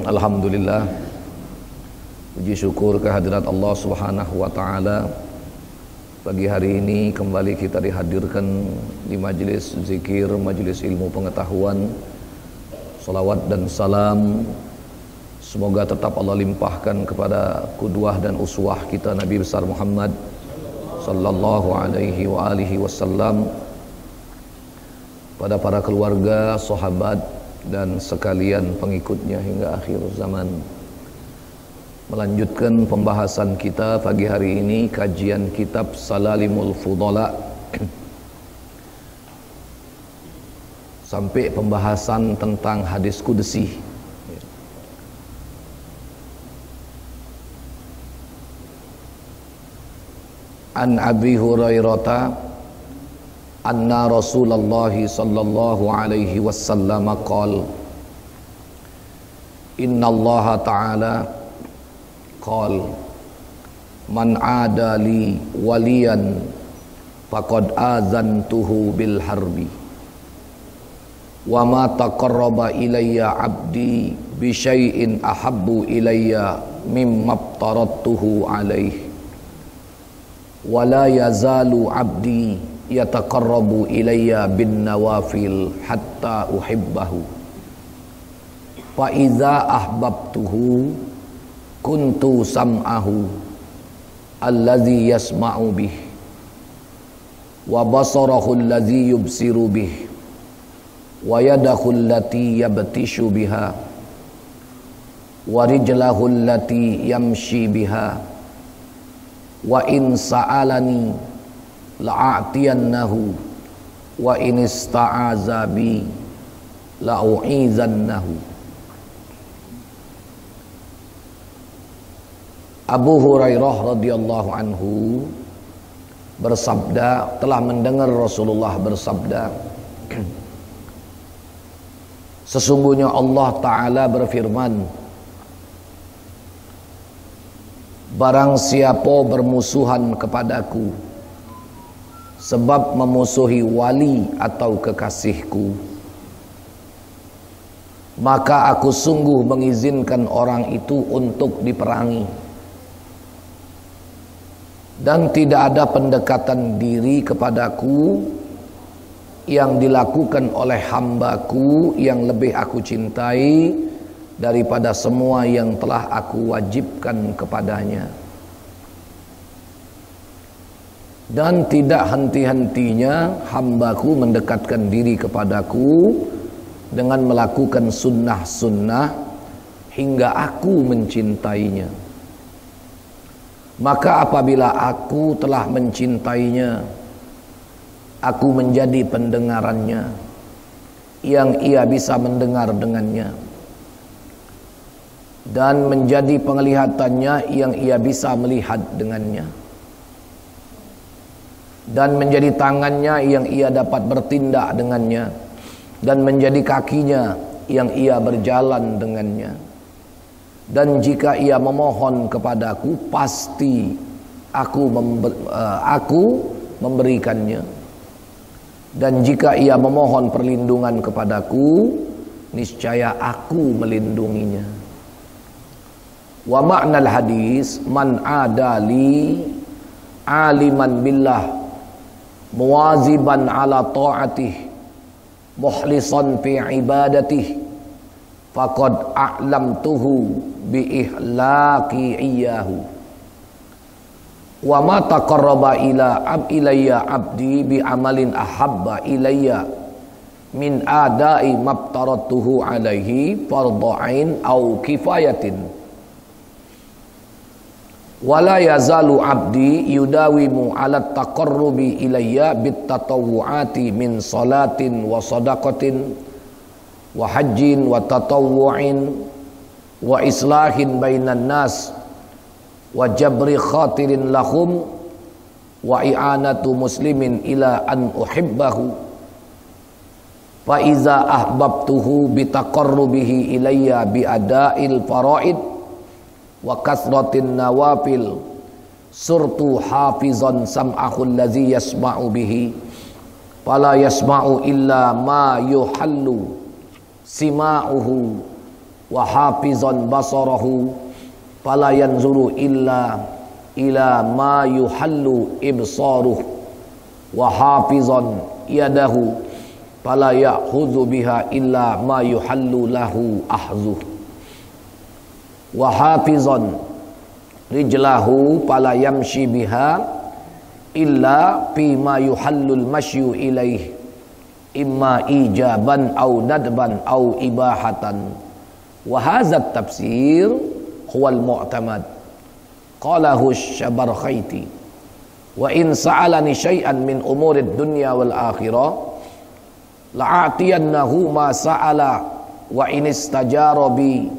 Alhamdulillah, puji syukur kehadirat Allah Subhanahu wa taala. Pagi hari ini kembali kita dihadirkan di majelis zikir, majelis ilmu pengetahuan. Salawat dan salam semoga tetap Allah limpahkan kepada qudwah dan uswah kita Nabi besar Muhammad sallallahu alaihi wa alihi wasallam, pada para keluarga, sahabat dan sekalian pengikutnya hingga akhir zaman. Melanjutkan pembahasan kita pagi hari ini, kajian kitab Salalimul Fudala sampai pembahasan tentang hadis qudsi. An Abi Hurairah anna Rasulullah sallallahu alaihi wasallam qala inna Allah ta'ala qala man adali waliyan faqad azantuhu bil harbi wa ma taqarraba ilayya abdi bi syai'in ahabbu ilayya mimma aftaradtuhu alaihi wa la yazalu abdi yataqarrabu ilayya bin nawafil hatta uhibbahu fa iza ahbabtuhu kuntu sam'ahu allazi yasma'u bih wa basarahu allazi yubsiru bih wa yadahu allati yabtishu biha wa rijlahu allati yamshi biha wa in sa'alani la'atiyannahu wa in ista'aza bi la'u'izannahu. Abu Hurairah radhiyallahu anhu bersabda, telah mendengar Rasulullah bersabda, sesungguhnya Allah Ta'ala berfirman, barang siapa bermusuhan kepadaku sebab memusuhi wali atau kekasihku, maka aku sungguh mengizinkan orang itu untuk diperangi, dan tidak ada pendekatan diri kepadaku yang dilakukan oleh hambaku yang lebih aku cintai daripada semua yang telah aku wajibkan kepadanya. Dan tidak henti-hentinya hambaku mendekatkan diri kepadaku dengan melakukan sunnah-sunnah hingga aku mencintainya. Maka apabila aku telah mencintainya, aku menjadi pendengarannya yang ia bisa mendengar dengannya, dan menjadi penglihatannya yang ia bisa melihat dengannya, dan menjadi tangannya yang ia dapat bertindak dengannya, dan menjadi kakinya yang ia berjalan dengannya. Dan jika ia memohon kepadaku, pasti aku memberikannya. Dan jika ia memohon perlindungan kepadaku, niscaya aku melindunginya. Wa ma'nal hadis, man adali aliman billah muwaziban ala ta'atih mukhlisan fi ibadatih faqad a'lamtuhu bi ihlaqi iyyahu wa ma taqarraba ilayya abdi bi amalin ahabba ilayya min adai mabtaratuhu alaihi fardhain au kifayatin wala yazalu abdi yudawimu ala taqarrubi ilayya bit tatawwuati min salatin wa sadaqatin wa hajjin wa tatawwu'in wa islahin bainan nas wa jabri khatirin lahum wa i'anatu muslimin ila an uhibbahu fa iza ahbabtuhu bi taqarrubihi ilayya bi ada'il faraid wa kasratin nawafil surtu hafizan sam'ahu allazi yasma'u bihi fala yasma'u illa ma yuhallu sima'uhu wa hafizan basarahu fala yanzuru illa ila ma yuhallu ibsaruh wa hafizan yadahu fala ya'khudhu biha illa ma yuhallu lahu ahzuh wa hafizan rijlahu fala yamshi biha illa fi ma yuhallul masyu ilaih imma ijaban au nadban au ibahatan wa hadzat tafsir huwal mu'tamad qalahu Syabarkhaiti wa in sa'alani syai'an min umurid dunya wal akhirah la'atiyannahu ma sa'ala wa in istajara bi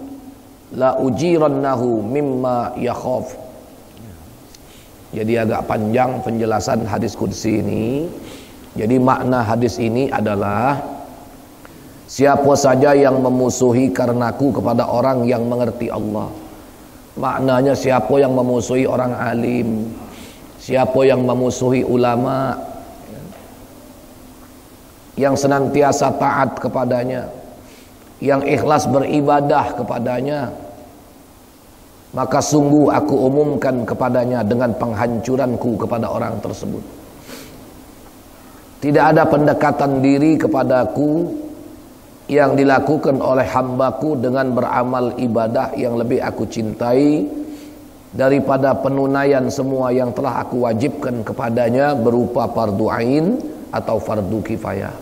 la ujirannahu mimma yakhaf. Jadi agak panjang penjelasan hadis qudsi ini. Jadi makna hadis ini adalah siapa saja yang memusuhi karenaku kepada orang yang mengerti Allah. Maknanya siapa yang memusuhi orang alim, siapa yang memusuhi ulama, yang senantiasa taat kepadanya, yang ikhlas beribadah kepadanya, maka sungguh aku umumkan kepadanya dengan penghancuranku kepada orang tersebut. Tidak ada pendekatan diri kepadaku yang dilakukan oleh hambaku dengan beramal ibadah yang lebih aku cintai daripada penunaian semua yang telah aku wajibkan kepadanya berupa fardu ain atau fardu kifayah.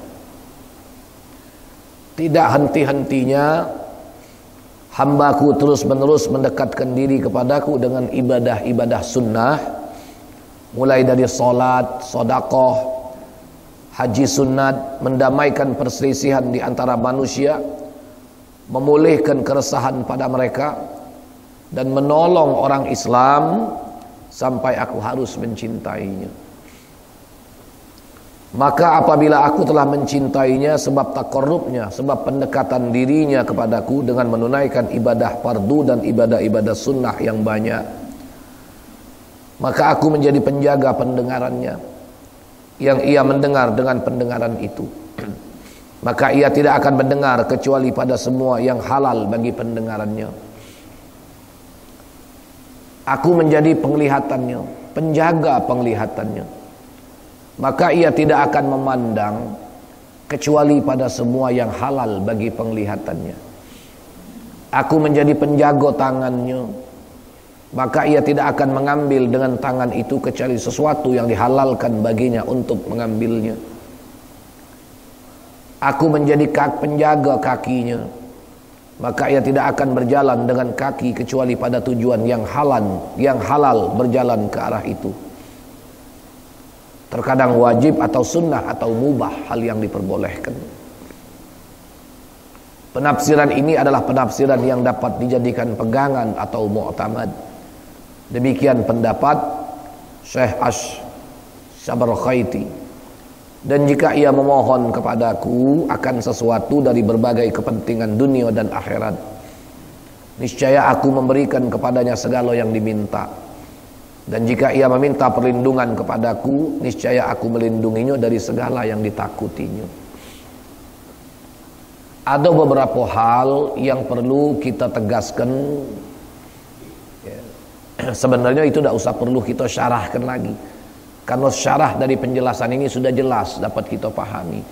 Tidak henti-hentinya hambaku terus-menerus mendekatkan diri kepadaku dengan ibadah-ibadah sunnah, mulai dari salat, sedekah, haji sunat, mendamaikan perselisihan di antara manusia, memulihkan keresahan pada mereka, dan menolong orang Islam sampai aku harus mencintainya. Maka apabila aku telah mencintainya sebab taqarrubnya, sebab pendekatan dirinya kepadaku dengan menunaikan ibadah fardu dan ibadah-ibadah sunnah yang banyak, maka aku menjadi penjaga pendengarannya, yang ia mendengar dengan pendengaran itu. Maka ia tidak akan mendengar kecuali pada semua yang halal bagi pendengarannya. Aku menjadi penglihatannya, penjaga penglihatannya. Maka ia tidak akan memandang kecuali pada semua yang halal bagi penglihatannya. Aku menjadi penjaga tangannya, maka ia tidak akan mengambil dengan tangan itu kecuali sesuatu yang dihalalkan baginya untuk mengambilnya. Aku menjadi penjaga kakinya, maka ia tidak akan berjalan dengan kaki kecuali pada tujuan yang halal berjalan ke arah itu. Terkadang wajib atau sunnah atau mubah, hal yang diperbolehkan. Penafsiran ini adalah penafsiran yang dapat dijadikan pegangan atau mu'tamad. Demikian pendapat Syekh Syabarkhaiti. Dan jika ia memohon kepadaku akan sesuatu dari berbagai kepentingan dunia dan akhirat, niscaya aku memberikan kepadanya segala yang diminta. Dan jika ia meminta perlindungan kepadaku, niscaya aku melindunginya dari segala yang ditakutinya. Ada beberapa hal yang perlu kita tegaskan. Sebenarnya itu tidak usah perlu kita syarahkan lagi, karena syarah dari penjelasan ini sudah jelas dapat kita pahami.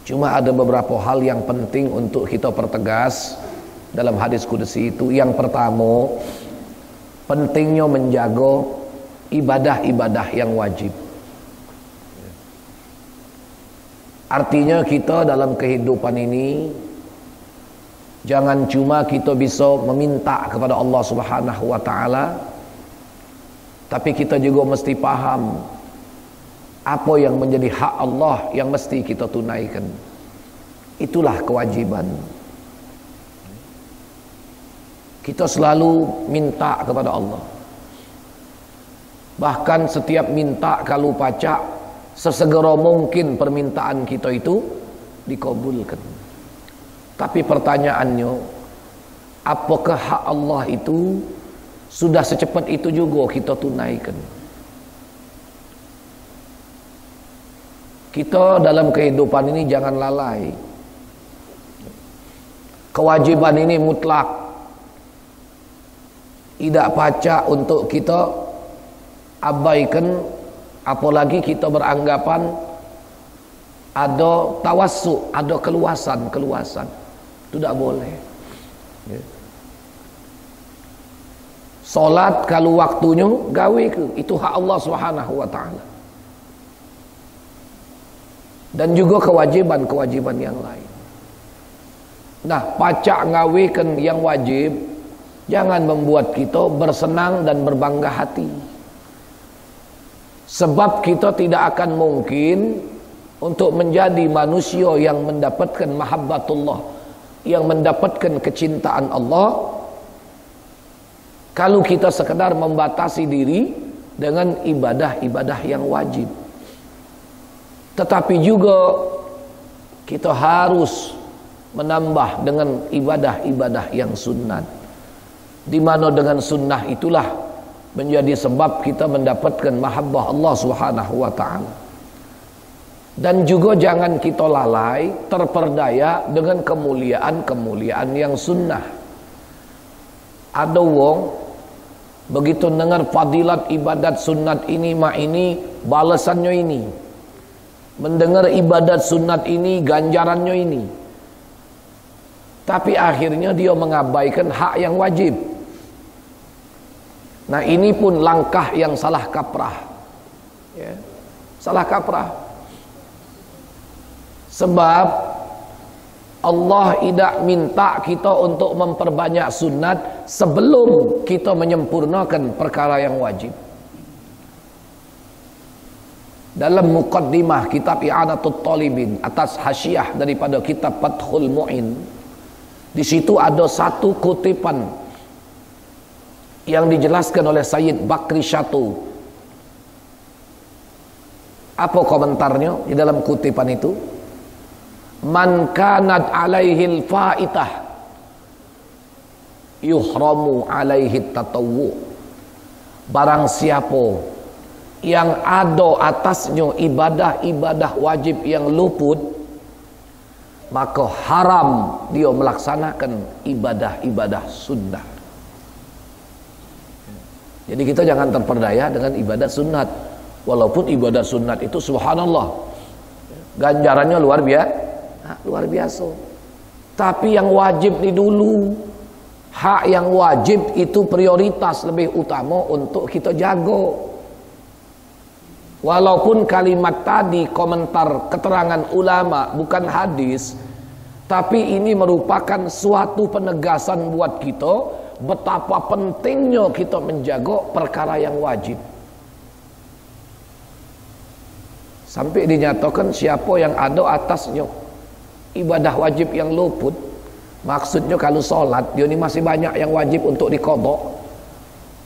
Cuma ada beberapa hal yang penting untuk kita pertegas dalam hadis qudsi itu. Yang pertama, pentingnya menjaga ibadah-ibadah yang wajib. Artinya kita dalam kehidupan ini jangan cuma kita bisa meminta kepada Allah Subhanahu wa taala, tapi kita juga mesti paham apa yang menjadi hak Allah yang mesti kita tunaikan. Itulah kewajiban. Kita selalu minta kepada Allah. Bahkan setiap minta kalau pacak, sesegera mungkin permintaan kita itu dikabulkan. Tapi pertanyaannya, apakah hak Allah itu sudah secepat itu juga kita tunaikan? Kita dalam kehidupan ini jangan lalai. Kewajiban ini mutlak, tidak pacak untuk kita abaikan, apalagi kita beranggapan ada tawassuk, ada keluasan. Itu tidak boleh. Solat kalau waktunya gawe ke, itu hak Allah Subhanahu wa taala. Dan juga kewajiban yang lain. Nah, pacak ngawekan yang wajib jangan membuat kita bersenang dan berbangga hati. Sebab kita tidak akan mungkin untuk menjadi manusia yang mendapatkan mahabbatullah, yang mendapatkan kecintaan Allah, kalau kita sekedar membatasi diri dengan ibadah-ibadah yang wajib. Tetapi juga kita harus menambah dengan ibadah-ibadah yang sunnat, di mana dengan sunnah itulah menjadi sebab kita mendapatkan mahabbah Allah Subhanahu wa taala. Dan juga jangan kita lalai terperdaya dengan kemuliaan yang sunnah. Ada wong begitu dengar fadilat ibadat sunat ini balasannya ini, mendengar ibadat sunat ini ganjarannya ini, tapi akhirnya dia mengabaikan hak yang wajib. Nah, ini pun langkah yang salah kaprah, ya. Salah kaprah. Sebab Allah tidak minta kita untuk memperbanyak sunat sebelum kita menyempurnakan perkara yang wajib. Dalam muqaddimah kitab I'anatul Talibin atas hasyiah daripada kitab Fathul Mu'in, di situ ada satu kutipan yang dijelaskan oleh Sayyid Bakri Syatu. Apa komentarnya di dalam kutipan itu? Man kanat alaihil faitah yuhramu alaihi tatawwu. Barang siapa yang ada atasnya ibadah-ibadah wajib yang luput, maka haram dia melaksanakan ibadah-ibadah sunnah. Jadi kita jangan terperdaya dengan ibadah sunat, walaupun ibadah sunat itu subhanallah ganjarannya luar biasa. Tapi yang wajib ini dulu, hak yang wajib itu prioritas lebih utama untuk kita jaga. Walaupun kalimat tadi komentar keterangan ulama bukan hadis, tapi ini merupakan suatu penegasan buat kita betapa pentingnya kita menjaga perkara yang wajib. Sampai dinyatakan siapa yang ada atasnya ibadah wajib yang luput, maksudnya kalau solat dia ini masih banyak yang wajib untuk diqadha,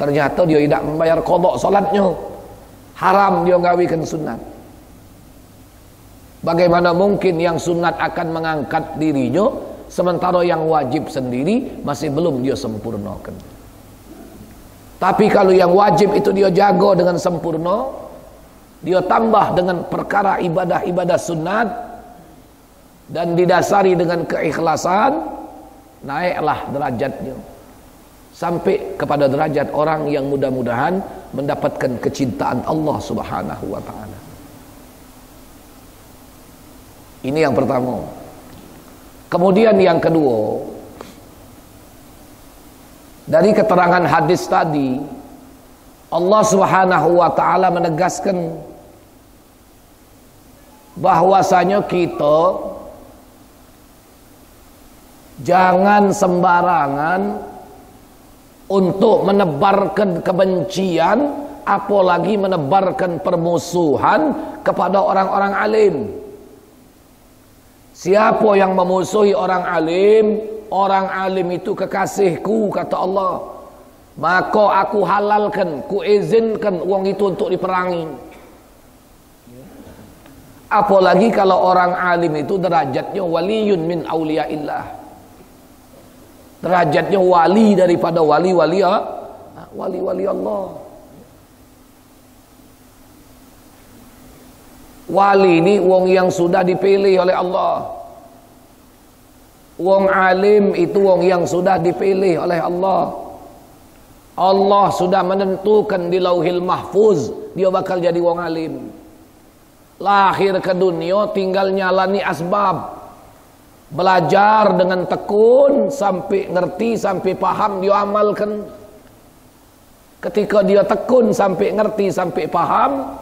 ternyata dia tidak membayar qadha solatnya, haram dia ngawikan sunat. Bagaimana mungkin yang sunat akan mengangkat dirinya sementara yang wajib sendiri masih belum dia sempurnakan? Tapi kalau yang wajib itu dia jaga dengan sempurna, dia tambah dengan perkara ibadah-ibadah sunat dan didasari dengan keikhlasan, naiklah derajatnya sampai kepada derajat orang yang mudah-mudahan mendapatkan kecintaan Allah Subhanahu wa taala. Ini yang pertama. Kemudian yang kedua, dari keterangan hadis tadi, Allah Subhanahu wa taala menegaskan bahwasanya kita jangan sembarangan untuk menebarkan kebencian, apalagi menebarkan permusuhan kepada orang-orang alim. Siapa yang memusuhi orang alim itu kekasihku, kata Allah, maka aku halalkan, ku izinkan uang itu untuk diperangi. Apalagi kalau orang alim itu derajatnya waliyun min auliyaillah, derajatnya wali daripada wali-wali Allah. Wali ini wong yang sudah dipilih oleh Allah. Wong alim itu wong yang sudah dipilih oleh Allah. Allah sudah menentukan di Lauhil Mahfuz dia bakal jadi wong alim. Lahir ke dunia tinggal nyalani asbab, belajar dengan tekun sampai ngerti, sampai paham, dia amalkan. Ketika dia tekun sampai ngerti, sampai paham,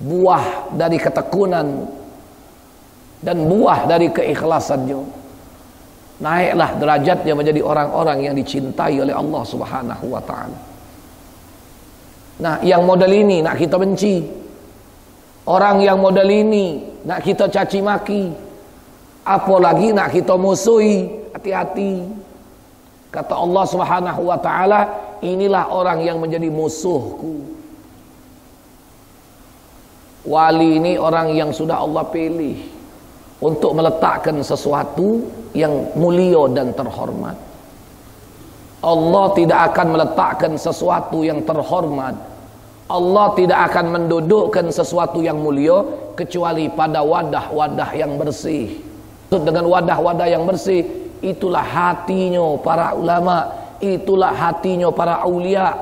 buah dari ketekunan dan buah dari keikhlasannya, naiklah derajatnya menjadi orang-orang yang dicintai oleh Allah Subhanahu wa ta'ala. Nah, yang model ini nak kita benci. Orang yang model ini nak kita caci maki, apalagi nak kita musuhi. Hati-hati. Kata Allah Subhanahu wa ta'ala, inilah orang yang menjadi musuhku. Wali ini orang yang sudah Allah pilih untuk meletakkan sesuatu yang mulia dan terhormat. Allah tidak akan meletakkan sesuatu yang terhormat, Allah tidak akan mendudukkan sesuatu yang mulia kecuali pada wadah-wadah yang bersih. Dengan wadah-wadah yang bersih, itulah hatinya para ulama, itulah hatinya para aulia,